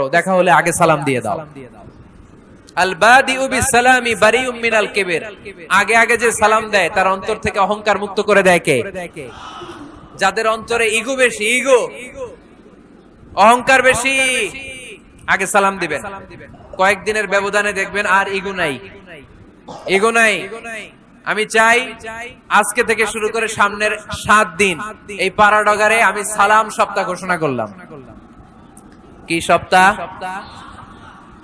করো, দেখা হলে আগে সালাম দিয়ে দাও। আল বাদিউ বিসসালামি বারিউম মিনাল কিবর, আগে আগে যে সালাম দেয় তার অন্তর থেকে অহংকার মুক্ত করে দেয় কে? যাদের অন্তরে ইগো বেশি, ইগো অহংকার বেশি, আগে সালাম দিবেন। কয়েকদিনের ব্যবধানে দেখবেন আর ইগো নাই, ইগো নাই। আমি চাই আজকে থেকে শুরু করে সামনের 7 দিন এই পাড়াডগারে আমি সালাম সপ্তাহ ঘোষণা করলাম। কি সপ্তাহ?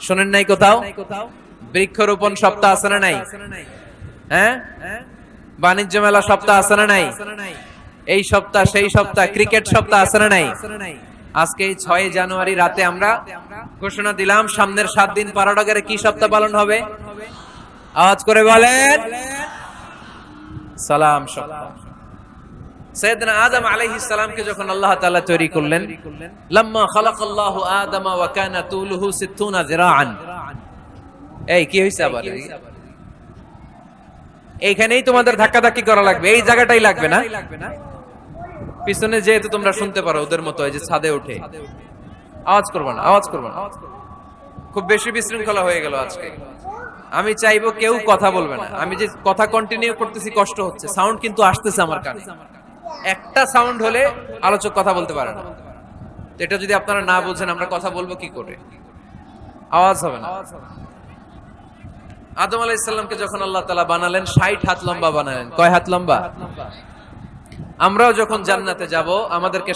শোনেন নাই কোথাও? বৃক্ষরোপণ সপ্তাহ আছে না নাই? হ্যাঁ, বাণিজ্য মেলা সপ্তাহ আছে না নাই? এই সপ্তাহ সেই সপ্তাহ ক্রিকেট সপ্তাহ আছে না নাই? আজকে 6 জানুয়ারি রাতে আমরা ঘোষণা দিলাম সামনের 7 দিন পাড়াডগারে কি সপ্তাহ পালন হবে? আওয়াজ করে বলেন, সালাম সপ্তাহ। সাইয়েদনা আদম আলাইহিস সালামকে যখন আল্লাহ তাআলা তৈরি করলেন, লাম্মা খালাকাল্লাহু আদামা ওয়া কানা তুলুহু 60 যিরাআন। এই কি হইছে আবার? এইখানেই তোমাদের ধাক্কাধাক্কি করা লাগবে, এই জায়গাটাই লাগবে না? পিছনে যেহেতু তোমরা শুনতে পারো ওদের মতো, এই যে ছাদে উঠে আওয়াজ করবে না, আওয়াজ করবে না। খুব বেশি বিশৃঙ্খলা হয়ে গেল আজকে। আমি চাইবো কেউ কথা বলবে না। আমি যে কথা কন্টিনিউ করতেছি কষ্ট হচ্ছে, সাউন্ড কিন্তু আসতেছে আমার কানে। একটা সাউন্ড হলে আলোচক কথা বলতে পারে না। এটা যদি আপনারা না বোঝেন আমরা কথা বলবো কি করে? আওয়াজ হবে না। আদম আলাইহিস সালামকে যখন আল্লাহ তাআলা বানালেন 60 হাত লম্বা বানালেন। কয় হাত লম্বা? আমরাও যখন জান্নাতে যাব আমাদেরকে